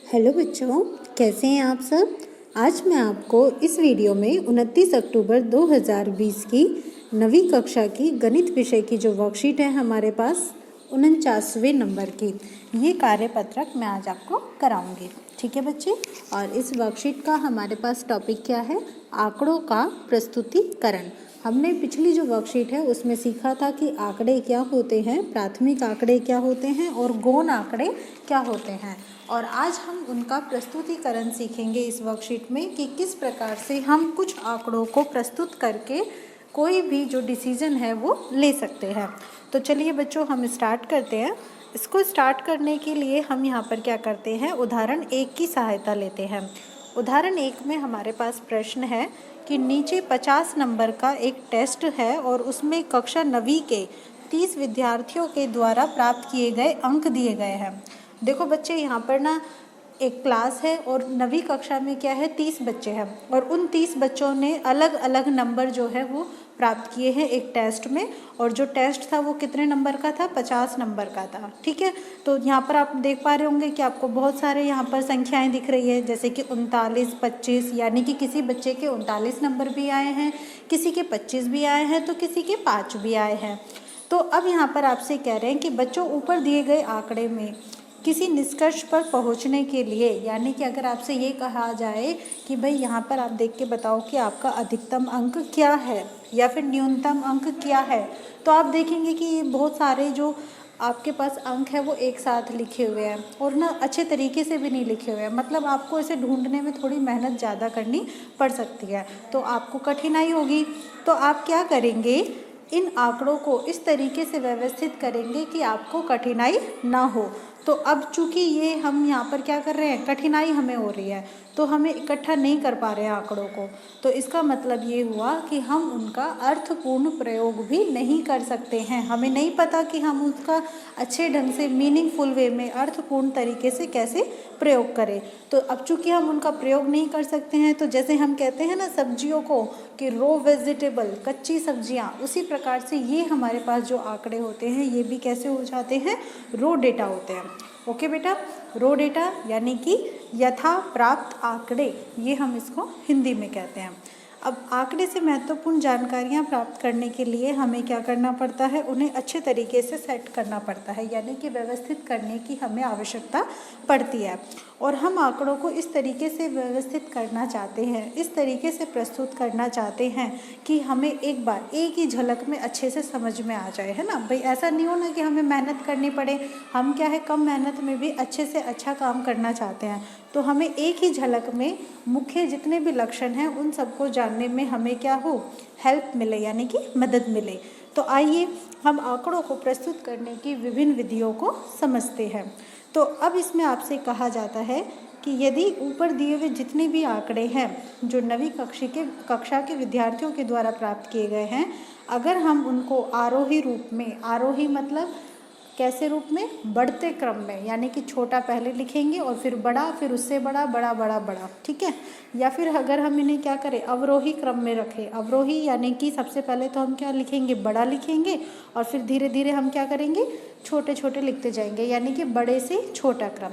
Hello बच्चों, कैसे हैं आप सब। आज मैं आपको इस वीडियो में 29 अक्टूबर 2020 की 9वीं कक्षा की गणित विषय की जो वर्कशीट है हमारे पास 49वें नंबर की, ये कार्यपत्रक मैं आज आपको कराऊंगी। ठीक है बच्चे। और इस वर्कशीट का हमारे पास टॉपिक क्या है? आंकड़ों का प्रस्तुतिकरण। हमने पिछली जो वर्कशीट है उसमें सीखा था कि आंकड़े क्या होते हैं, प्राथमिक आंकड़े क्या होते हैं और गौण आंकड़े क्या होते हैं। और आज हम उनका प्रस्तुतिकरण सीखेंगे इस वर्कशीट में कि किस प्रकार से हम कुछ आंकड़ों को प्रस्तुत करके कोई भी जो डिसीजन है वो ले सकते हैं। तो चलिए बच्चों, हम स्टार्ट करते हैं। इसको स्टार्ट करने के लिए हम यहाँ पर क्या करते हैं, उदाहरण 1 की सहायता लेते हैं। उदाहरण 1 में हमारे पास प्रश्न है कि नीचे 50 नंबर का एक टेस्ट है और उसमें कक्षा 9वीं के 30 विद्यार्थियों के द्वारा प्राप्त किए गए अंक दिए गए हैं। देखो बच्चे, यहाँ पर ना एक क्लास है और 9वीं कक्षा में क्या है, 30 बच्चे हैं और उन 30 बच्चों ने अलग अलग नंबर जो है वो प्राप्त किए हैं एक टेस्ट में। और जो टेस्ट था वो कितने नंबर का था? 50 नंबर का था। ठीक है। तो यहाँ पर आप देख पा रहे होंगे कि आपको बहुत सारे यहाँ पर संख्याएं दिख रही है, जैसे कि 39, 25, यानी कि किसी बच्चे के 39 नंबर भी आए हैं, किसी के 25 भी आए हैं, तो किसी के 5 भी आए हैं। तो अब यहाँ पर आपसे कह रहे हैं कि बच्चों ऊपर दिए गए आंकड़े में किसी निष्कर्ष पर पहुंचने के लिए, यानी कि अगर आपसे ये कहा जाए कि भाई यहाँ पर आप देख के बताओ कि आपका अधिकतम अंक क्या है या फिर न्यूनतम अंक क्या है, तो आप देखेंगे कि ये बहुत सारे जो आपके पास अंक है वो एक साथ लिखे हुए हैं और ना अच्छे तरीके से भी नहीं लिखे हुए हैं। मतलब आपको इसे ढूंढने में थोड़ी मेहनत ज़्यादा करनी पड़ सकती है, तो आपको कठिनाई होगी। तो आप क्या करेंगे, इन आंकड़ों को इस तरीके से व्यवस्थित करेंगे कि आपको कठिनाई ना हो। तो अब चूंकि ये हम यहाँ पर क्या कर रहे हैं, कठिनाई हमें हो रही है, तो हमें इकट्ठा नहीं कर पा रहे हैं आंकड़ों को, तो इसका मतलब ये हुआ कि हम उनका अर्थपूर्ण प्रयोग भी नहीं कर सकते हैं। हमें नहीं पता कि हम उसका अच्छे ढंग से मीनिंगफुल वे में अर्थपूर्ण तरीके से कैसे प्रयोग करें। तो अब चूंकि हम उनका प्रयोग नहीं कर सकते हैं, तो जैसे हम कहते हैं ना सब्जियों को कि रो वेजिटेबल, कच्ची सब्जियां, उसी प्रकार से ये हमारे पास जो आंकड़े होते हैं ये भी कैसे हो जाते हैं, रो डेटा होते हैं। ओके बेटा, रो डेटा यानी कि यथा प्राप्त आंकड़े, ये हम इसको हिंदी में कहते हैं। अब आंकड़े से महत्वपूर्ण जानकारियां प्राप्त करने के लिए हमें क्या करना पड़ता है, उन्हें अच्छे तरीके से सेट करना पड़ता है, यानी कि व्यवस्थित करने की हमें आवश्यकता पड़ती है। और हम आंकड़ों को इस तरीके से व्यवस्थित करना चाहते हैं, इस तरीके से प्रस्तुत करना चाहते हैं कि हमें एक बार एक ही झलक में अच्छे से समझ में आ जाए, है ना भाई। ऐसा नहीं हो ना कि हमें मेहनत करनी पड़े, हम क्या है कम मेहनत में भी अच्छे से अच्छा काम करना चाहते हैं, तो हमें एक ही झलक में मुख्य जितने भी लक्षण हैं उन सबको जानने में हमें क्या हो, हेल्प मिले, यानी कि मदद मिले। तो आइए हम आंकड़ों को प्रस्तुत करने की विभिन्न विधियों को समझते हैं। तो अब इसमें आपसे कहा जाता है कि यदि ऊपर दिए हुए जितने भी आंकड़े हैं जो 9वीं कक्षा के विद्यार्थियों के द्वारा प्राप्त किए गए हैं, अगर हम उनको आरोही रूप में, आरोही मतलब कैसे रूप में, बढ़ते क्रम में, यानी कि छोटा पहले लिखेंगे और फिर बड़ा, फिर उससे बड़ा, बड़ा बड़ा बड़ा, ठीक है। या फिर अगर हम इन्हें क्या करें, अवरोही क्रम में रखें। अवरोही यानी कि सबसे पहले तो हम क्या लिखेंगे, बड़ा लिखेंगे और फिर धीरे धीरे हम क्या करेंगे, छोटे छोटे लिखते जाएंगे, यानी कि बड़े से छोटा क्रम।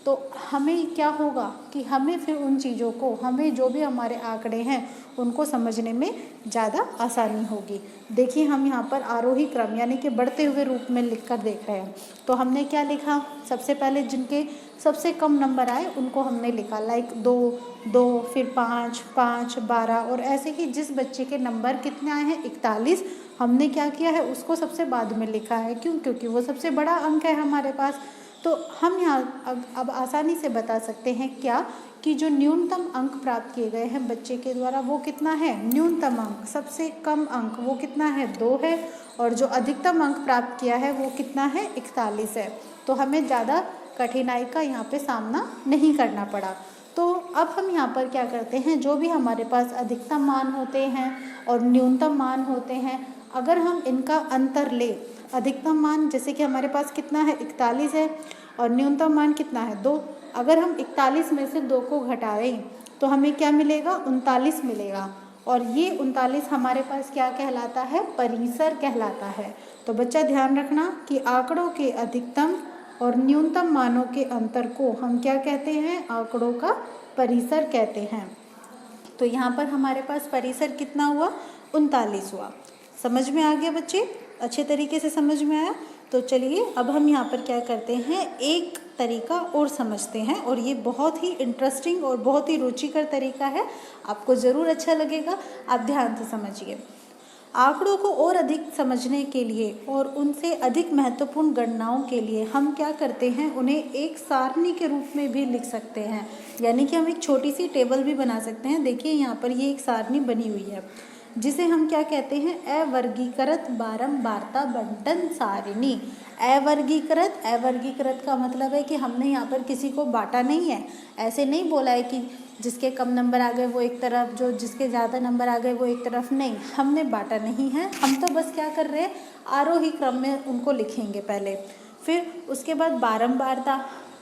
तो हमें क्या होगा कि हमें फिर उन चीज़ों को, हमें जो भी हमारे आंकड़े हैं उनको समझने में ज़्यादा आसानी होगी। देखिए हम यहाँ पर आरोही क्रम यानी कि बढ़ते हुए रूप में लिख कर देख रहे हैं। तो हमने क्या लिखा, सबसे पहले जिनके सबसे कम नंबर आए उनको हमने लिखा, लाइक 2, 2, फिर 5, 5, 12, और ऐसे ही जिस बच्चे के नंबर कितने आए हैं 41, हमने क्या किया है उसको सबसे बाद में लिखा है। क्यों? क्योंकि वो सबसे बड़ा अंक है हमारे पास। तो हम यहाँ अब आसानी से बता सकते हैं क्या, कि जो न्यूनतम अंक प्राप्त किए गए हैं बच्चे के द्वारा वो कितना है, न्यूनतम अंक, सबसे कम अंक वो कितना है, 2 है, और जो अधिकतम अंक प्राप्त किया है वो कितना है, 41 है। तो हमें ज़्यादा कठिनाई का यहाँ पे सामना नहीं करना पड़ा। तो अब हम यहाँ पर क्या करते हैं, जो भी हमारे पास अधिकतम मान होते हैं और न्यूनतम मान होते हैं, अगर हम इनका अंतर ले, अधिकतम मान जैसे कि हमारे पास कितना है, 41 है, और न्यूनतम मान कितना है, 2। अगर हम 41 में से 2 को घटाएं तो हमें क्या मिलेगा, 39 मिलेगा। और ये 39 हमारे पास क्या कहलाता है, परिसर कहलाता है। तो बच्चा ध्यान रखना कि आंकड़ों के अधिकतम और न्यूनतम मानों के अंतर को हम क्या कहते हैं? आंकड़ों का परिसर कहते हैं। तो यहाँ पर हमारे पास परिसर कितना हुआ? 39 हुआ। समझ में आ गया बच्चे? अच्छे तरीके से समझ में आया? तो चलिए अब हम यहाँ पर क्या करते हैं, एक तरीका और समझते हैं, और ये बहुत ही इंटरेस्टिंग और बहुत ही रुचिकर तरीका है, आपको ज़रूर अच्छा लगेगा। आप ध्यान से समझिए। आंकड़ों को और अधिक समझने के लिए और उनसे अधिक महत्वपूर्ण गणनाओं के लिए हम क्या करते हैं, उन्हें एक सारणी के रूप में भी लिख सकते हैं, यानी कि हम एक छोटी सी टेबल भी बना सकते हैं। देखिए यहाँ पर ये एक सारणी बनी हुई है, जिसे हम क्या कहते हैं? अवर्गीकृत बारंबारता बंटन सारिणी। अवर्गीकृत का मतलब है कि हमने यहाँ पर किसी को बांटा नहीं है। ऐसे नहीं बोला है कि जिसके कम नंबर आ गए वो एक तरफ, जो जिसके ज़्यादा नंबर आ गए वो एक तरफ, नहीं, हमने बांटा नहीं है। हम तो बस क्या कर रहे हैं, आरोही क्रम में उनको लिखेंगे पहले, फिर उसके बाद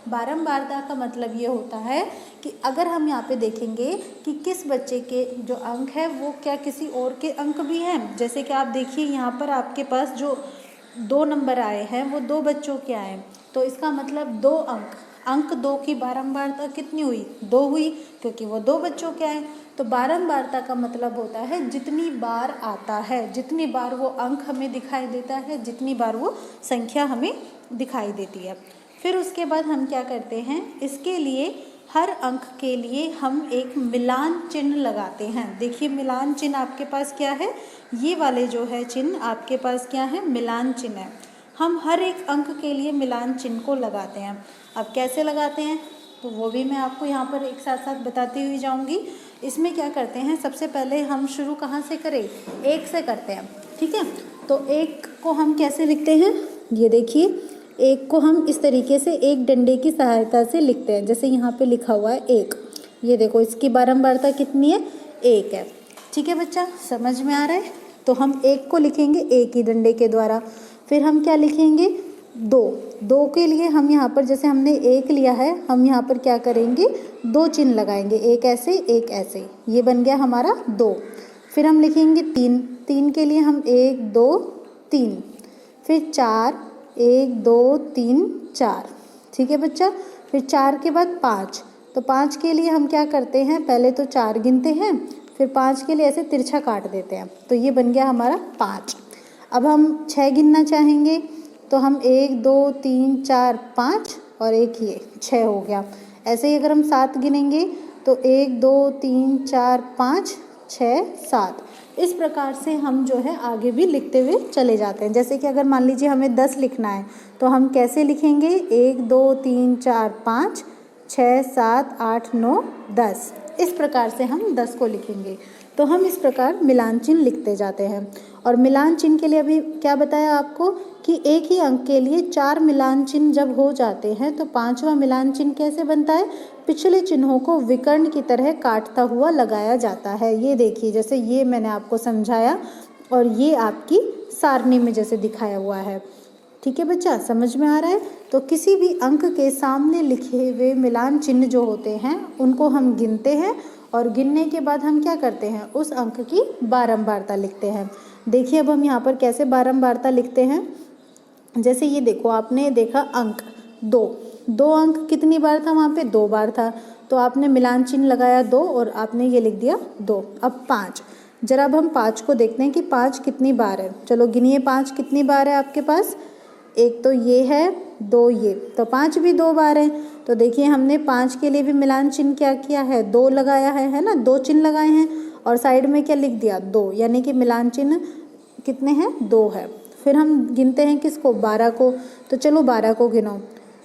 बारंबारता का मतलब ये होता है कि अगर हम यहाँ पे देखेंगे कि किस बच्चे के जो अंक है वो क्या किसी और के अंक भी हैं। जैसे कि आप देखिए यहाँ पर आपके पास जो 2 नंबर आए हैं वो 2 बच्चों के आए, तो इसका मतलब 2 अंक 2 की बारंबारता कितनी हुई? 2 हुई, क्योंकि वो 2 बच्चों के आए। तो बारंबारता का मतलब होता है जितनी बार आता है, जितनी बार वो अंक हमें दिखाई देता है, जितनी बार वो संख्या हमें दिखाई देती है। फिर उसके बाद हम क्या करते हैं, इसके लिए हर अंक के लिए हम एक मिलान चिन्ह लगाते हैं। देखिए मिलान चिन्ह आपके पास क्या है, ये वाले जो है चिन्ह आपके पास क्या है? मिलान चिन्ह है। हम हर एक अंक के लिए मिलान चिन्ह को लगाते हैं। अब कैसे लगाते हैं तो वो भी मैं आपको यहाँ पर एक साथ साथ बताती हुई जाऊँगी। इसमें क्या करते हैं, सबसे पहले हम शुरू कहाँ से करें? 1 से करते हैं, ठीक है। तो 1 को हम कैसे लिखते हैं? ये देखिए 1 को हम इस तरीके से एक डंडे की सहायता से लिखते हैं, जैसे यहाँ पे लिखा हुआ है 1। ये देखो इसकी बारंबारता कितनी है? 1 है। ठीक है बच्चा, समझ में आ रहा है? तो हम 1 को लिखेंगे एक ही डंडे के द्वारा। फिर हम क्या लिखेंगे? 2 के लिए हम यहाँ पर जैसे हमने 1 लिया है, हम यहाँ पर क्या करेंगे? 2 चिन्ह लगाएंगे, एक ऐसे एक ऐसे, ये बन गया हमारा 2। फिर हम लिखेंगे 3 के लिए हम 1 2 3। फिर 4 1 2 3 4, ठीक है बच्चा। फिर 4 के बाद 5, तो 5 के लिए हम क्या करते हैं? पहले तो 4 गिनते हैं, फिर 5 के लिए ऐसे तिरछा काट देते हैं, तो ये बन गया हमारा 5। अब हम 6 गिनना चाहेंगे, तो हम 1 2 3 4 5 और एक ये 6 हो गया। ऐसे ही अगर हम 7 गिनेंगे तो 1 2 3 4 5 6 7, इस प्रकार से हम जो है आगे भी लिखते हुए चले जाते हैं। जैसे कि अगर मान लीजिए हमें 10 लिखना है, तो हम कैसे लिखेंगे? 1 2 3 4 5 6 7 8 9 10, इस प्रकार से हम 10 को लिखेंगे। तो हम इस प्रकार मिलान चिन्ह लिखते जाते हैं। और मिलान चिन्ह के लिए अभी क्या बताया आपको कि एक ही अंक के लिए 4 मिलान चिन्ह जब हो जाते हैं तो 5वां मिलान चिन्ह कैसे बनता है? पिछले चिन्हों को विकर्ण की तरह काटता हुआ लगाया जाता है। ये देखिए, जैसे ये मैंने आपको समझाया और ये आपकी सारणी में जैसे दिखाया हुआ है। ठीक है बच्चा, समझ में आ रहा है? तो किसी भी अंक के सामने लिखे हुए मिलान चिन्ह जो होते हैं उनको हम गिनते हैं, और गिनने के बाद हम क्या करते हैं? उस अंक की बारंबारता लिखते हैं। देखिए अब हम यहाँ पर कैसे बारंबारता लिखते हैं। जैसे ये देखो, आपने देखा अंक 2 अंक कितनी बार था वहाँ पे? 2 बार था, तो आपने मिलान चिन्ह लगाया 2 और आपने ये लिख दिया 2। अब 5, जरा अब हम 5 को देखते हैं कि 5 कितनी बार है। चलो गिनिए 5 कितनी बार है आपके पास? एक तो ये है, 2 ये, तो 5 भी 2 बार है। तो देखिए हमने 5 के लिए भी मिलान चिन्ह क्या किया है? 2 लगाया है ना, 2 चिन्ह लगाए हैं और साइड में क्या लिख दिया? 2, यानी कि मिलान चिन्ह कितने हैं? 2 है। फिर हम गिनते हैं किसको? 12 को। तो चलो 12 को गिनो,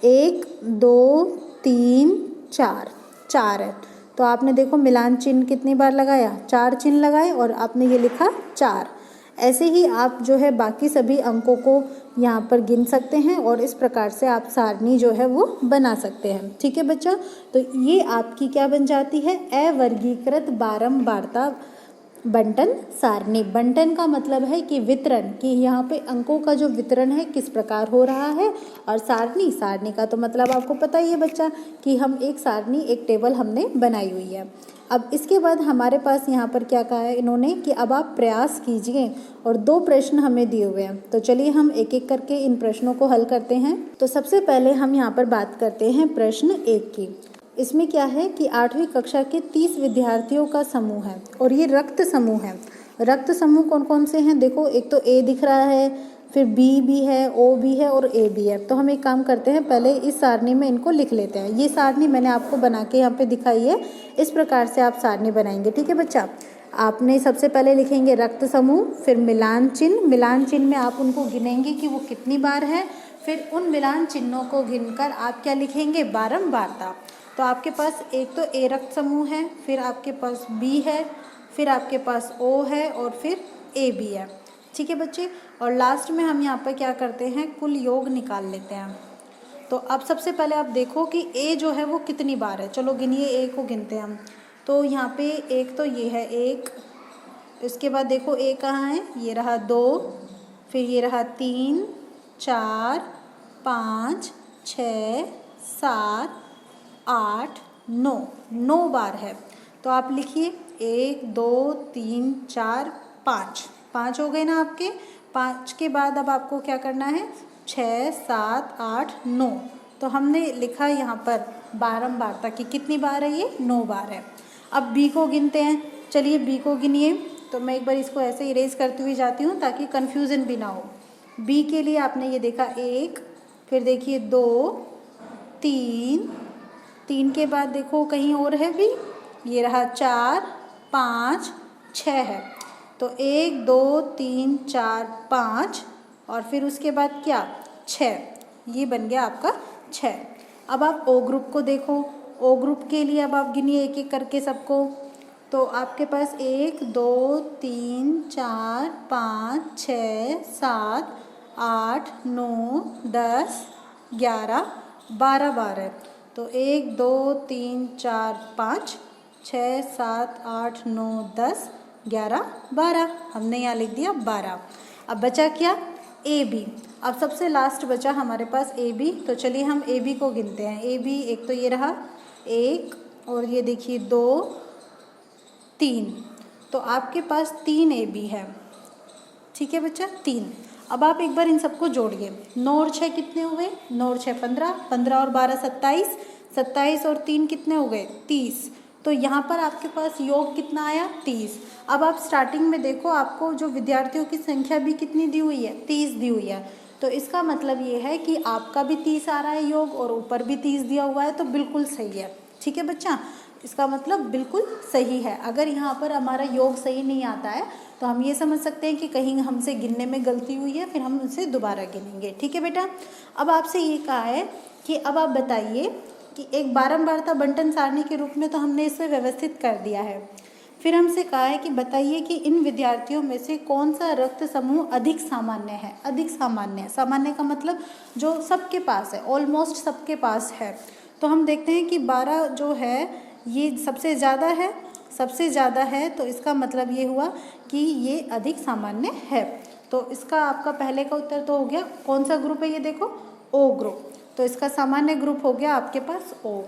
1 2 3 4, 4 है। तो आपने देखो मिलान चिन्ह कितनी बार लगाया? 4 चिन्ह लगाए और आपने ये लिखा 4। ऐसे ही आप जो है बाकी सभी अंकों को यहाँ पर गिन सकते हैं और इस प्रकार से आप सारणी जो है वो बना सकते हैं। ठीक है बच्चा, तो ये आपकी क्या बन जाती है? अवर्गीकृत बारंबारता बंटन सारणी। बंटन का मतलब है कि वितरण, कि यहाँ पे अंकों का जो वितरण है किस प्रकार हो रहा है। और सारणी, सारणी का तो मतलब आपको पता ही है बच्चा कि हम एक सारणी, एक टेबल हमने बनाई हुई है। अब इसके बाद हमारे पास यहाँ पर क्या कहा है इन्होंने कि अब आप प्रयास कीजिए, और 2 प्रश्न हमें दिए हुए हैं। तो चलिए हम एक एक करके इन प्रश्नों को हल करते हैं। तो सबसे पहले हम यहाँ पर बात करते हैं प्रश्न 1 की। इसमें क्या है कि 8वीं कक्षा के 30 विद्यार्थियों का समूह है और ये रक्त समूह है। रक्त समूह कौन कौन से हैं? देखो, एक तो ए दिख रहा है, फिर बी भी है, ओ भी है और ए भी है। तो हम एक काम करते हैं, पहले इस सारणी में इनको लिख लेते हैं। ये सारणी मैंने आपको बना के यहाँ पे दिखाई है, इस प्रकार से आप सारणी बनाएंगे। ठीक है बच्चा, आपने सबसे पहले लिखेंगे रक्त समूह, फिर मिलान चिन्ह। मिलान चिन्ह में आप उनको गिनेंगे कि वो कितनी बार है, फिर उन मिलान चिन्हों को गिनकर आप क्या लिखेंगे? बारंबारता। तो आपके पास एक तो ए रक्त समूह है, फिर आपके पास बी है, फिर आपके पास ओ है और फिर ए भी है। ठीक है बच्चे, और लास्ट में हम यहाँ पर क्या करते हैं? कुल योग निकाल लेते हैं। तो अब सबसे पहले आप देखो कि ए जो है वो कितनी बार है। चलो गिनिए, ए को गिनते हैं हम। तो यहाँ पे एक तो ये है 1, इसके बाद देखो ए कहाँ है? ये रहा 2, फिर ये रहा 3, 4, 5, 6, 7, 8, 9, 9 बार है। तो आप लिखिए 1, 2, 3, 4, 5, 5 हो गए ना आपके। 5 के बाद अब आपको क्या करना है? 6, 7, 8, 9। तो हमने लिखा यहाँ पर बारंबारता की कितनी बार है? ये 9 बार है। अब बी को गिनते हैं। चलिए बी को गिनिए। तो मैं एक बार इसको ऐसे इरेज करती हुई जाती हूँ ताकि कन्फ्यूज़न भी ना हो। बी के लिए आपने ये देखा 1, फिर देखिए 2, 3, 3 के बाद देखो कहीं और है भी, ये रहा 4, 5, 6 है। तो 1, 2, 3, 4, 5 और फिर उसके बाद क्या? 6। ये बन गया आपका 6। अब आप ओ ग्रुप को देखो। ओ ग्रुप के लिए अब आप गिनिए एक एक करके सबको। तो आपके पास 1, 2, 3, 4, 5, 6, 7, 8, 9, 10, 11, 12 बार है। तो 1, 2, 3, 4, 5, 6, 7, 8, 9, 10, 11, 12। हमने यहाँ लिख दिया 12। अब बचा क्या? A B. अब सबसे लास्ट बचा हमारे पास ए बी। तो चलिए हम ए बी को गिनते हैं। ए बी एक तो ये रहा 1 और ये देखिए 2, 3। तो आपके पास 3 ए बी है। ठीक है बच्चा, 3। अब आप एक बार इन सबको जोड़िए। 9 और 6 कितने हुए? 9 और 6 15, 15 और 12 27, 27 और 3 कितने हो गए? 30। तो यहाँ पर आपके पास योग कितना आया? 30। अब आप स्टार्टिंग में देखो, आपको जो विद्यार्थियों की संख्या भी कितनी दी हुई है? 30 दी हुई है। तो इसका मतलब ये है कि आपका भी 30 आ रहा है योग और ऊपर भी 30 दिया हुआ है, तो बिल्कुल सही है। ठीक है बच्चा, इसका मतलब बिल्कुल सही है। अगर यहाँ पर हमारा योग सही नहीं आता है तो हम ये समझ सकते हैं कि कहीं हमसे गिनने में गलती हुई है, फिर हम उसे दोबारा गिनेंगे। ठीक है बेटा, अब आपसे ये कहा है कि अब आप बताइए कि एक बारंबारता बंटन सारणी के रूप में तो हमने इसे व्यवस्थित कर दिया है। फिर हमसे कहा है कि बताइए कि इन विद्यार्थियों में से कौन सा रक्त समूह अधिक सामान्य है? अधिक सामान्य है, सामान्य का मतलब जो सबके पास है, ऑलमोस्ट सबके पास है। तो हम देखते हैं कि 12 जो है ये सबसे ज़्यादा है, सबसे ज़्यादा है। तो इसका मतलब ये हुआ कि ये अधिक सामान्य है। तो इसका आपका पहले का उत्तर तो हो गया। कौन सा ग्रुप है ये देखो? O group. तो इसका सामान्य ग्रुप हो गया आपके पास ओ।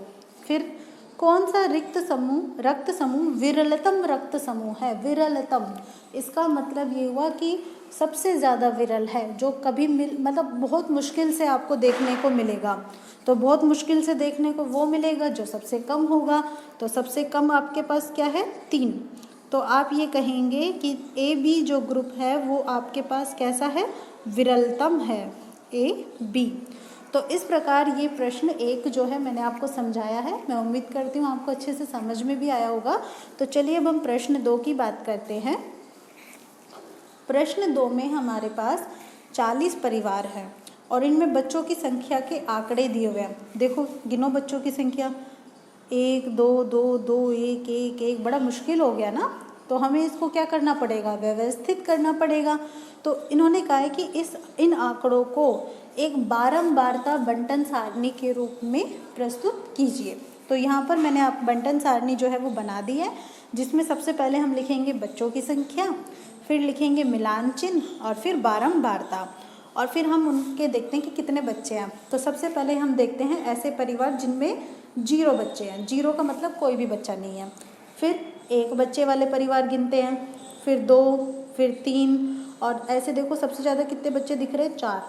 फिर कौन सा रक्त समूह विरलतम रक्त समूह है? विरलतम, इसका मतलब ये हुआ कि सबसे ज़्यादा विरल है, जो कभी मतलब बहुत मुश्किल से आपको देखने को मिलेगा। तो बहुत मुश्किल से देखने को वो मिलेगा जो सबसे कम होगा। तो सबसे कम आपके पास क्या है? 3। तो आप ये कहेंगे कि ए बी जो ग्रुप है वो आपके पास कैसा है? विरलतम है, ए बी। तो इस प्रकार ये प्रश्न 1 जो है मैंने आपको समझाया है। मैं उम्मीद करती हूँ आपको अच्छे से समझ में भी आया होगा। तो चलिए अब हम प्रश्न 2 की बात करते हैं। प्रश्न 2 में हमारे पास 40 परिवार हैं और इनमें बच्चों की संख्या के आंकड़े दिए हुए हैं। देखो, गिनो बच्चों की संख्या। 1, 2, 2, 2, 1, 1, 1। बड़ा मुश्किल हो गया ना। तो हमें इसको क्या करना पड़ेगा? व्यवस्थित करना पड़ेगा। तो इन्होंने कहा है कि इन आंकड़ों को एक बारंबारता बंटन सारणी के रूप में प्रस्तुत कीजिए। तो यहाँ पर मैंने आप बंटन सारणी जो है वो बना दी है, जिसमें सबसे पहले हम लिखेंगे बच्चों की संख्या, फिर लिखेंगे मिलान चिन्ह और फिर बारंबारता, और फिर हम उनके देखते हैं कि कितने बच्चे हैं। तो सबसे पहले हम देखते हैं ऐसे परिवार जिनमें 0 बच्चे हैं। 0 का मतलब कोई भी बच्चा नहीं है। फिर 1 बच्चे वाले परिवार गिनते हैं, फिर 2, फिर 3, और ऐसे देखो सबसे ज़्यादा कितने बच्चे दिख रहे हैं, 4।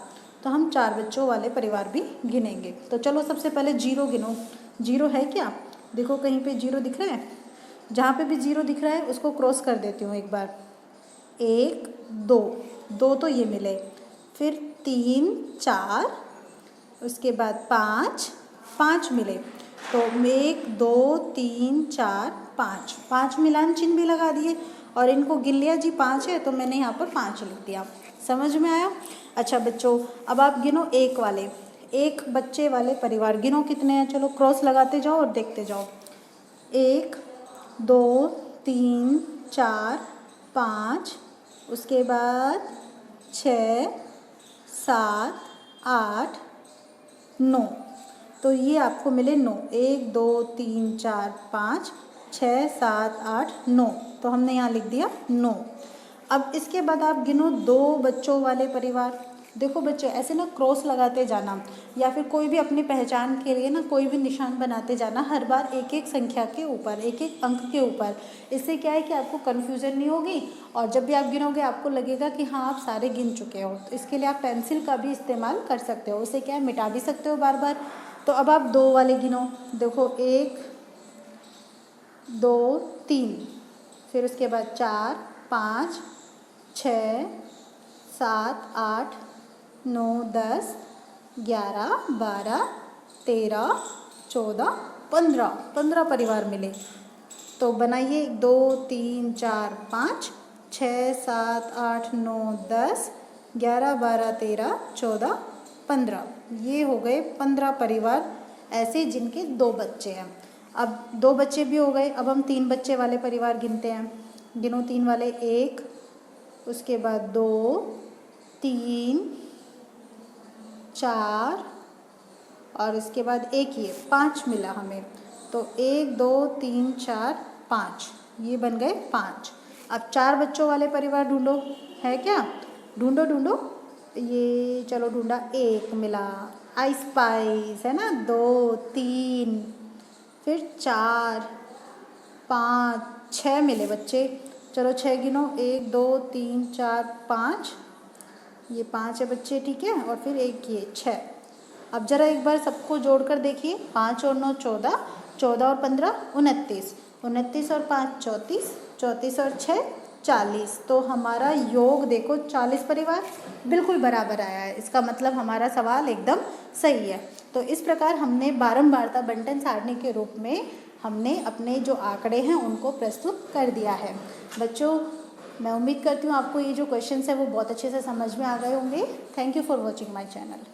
तो हम 4 बच्चों वाले परिवार भी गिनेंगे। तो चलो सबसे पहले 0 गिनो। 0 है क्या? देखो कहीं पे 0 दिख रहा है? जहाँ पे भी 0 दिख रहा है उसको क्रॉस कर देती हूँ एक बार। 1 2, 2 तो ये मिले, फिर 3 4, उसके बाद 5 5 मिले। तो 1 2 3 4 5, 5 मिलान चिन्ह भी लगा दिए और इनको गिन लिया जी 5 है, तो मैंने यहाँ पर 5 लिख दिया। समझ में आया? अच्छा बच्चों, अब आप गिनो 1 वाले, 1 बच्चे वाले परिवार गिनो कितने हैं। चलो क्रॉस लगाते जाओ और देखते जाओ। 1 2 3 4 5, उसके बाद 6 7 8 9, तो ये आपको मिले 9। 1 2 3 4 5 6 7 8 9, तो हमने यहाँ लिख दिया 9। अब इसके बाद आप गिनो 2 बच्चों वाले परिवार। देखो बच्चे ऐसे ना क्रॉस लगाते जाना, या फिर कोई भी अपनी पहचान के लिए ना कोई भी निशान बनाते जाना, हर बार एक एक संख्या के ऊपर, एक एक अंक के ऊपर। इससे क्या है कि आपको कन्फ्यूज़न नहीं होगी, और जब भी आप गिनोगे आपको लगेगा कि हाँ आप सारे गिन चुके हो। तो इसके लिए आप पेंसिल का भी इस्तेमाल कर सकते हो, उससे क्या है मिटा भी सकते हो बार बार। तो अब आप 2 वाले गिनो। देखो 1 2 3, फिर उसके बाद 4 5 6 7 8 9 10 11 12 13 14 15, 15 परिवार मिले। तो बनाइए 2 3 4 5 6 7 8 9 10 11 12 13 14 15, ये हो गए 15 परिवार ऐसे जिनके 2 बच्चे हैं। अब 2 बच्चे भी हो गए, अब हम 3 बच्चे वाले परिवार गिनते हैं। गिनो 3 वाले। 1, उसके बाद 2 3 4, और इसके बाद एक ये 5 मिला हमें। तो 1 2 3 4 5, ये बन गए 5। अब 4 बच्चों वाले परिवार ढूंढो, है क्या? ढूंढो ढूंढो, ये चलो ढूंढा, 1 मिला, आई स्पाइस है ना। 2 3, फिर 4 5 6 मिले बच्चे। चलो 6 गिनो। 1 2 3 4 5, ये 5 है बच्चे, ठीक है। और फिर एक ये 6। अब जरा एक बार सबको जोड़कर देखिए। 5 और 9 14, 14 और 15 29, 29 और 5 34, 34 और 6 40। तो हमारा योग देखो 40 परिवार बिल्कुल बराबर आया है। इसका मतलब हमारा सवाल एकदम सही है। तो इस प्रकार हमने बारंबारता बंटन सारणी के रूप में हमने अपने जो आंकड़े हैं उनको प्रस्तुत कर दिया है। बच्चों, मैं उम्मीद करती हूँ आपको ये जो क्वेश्चंस है वो बहुत अच्छे से समझ में आ गए होंगे। Thank you for watching my channel.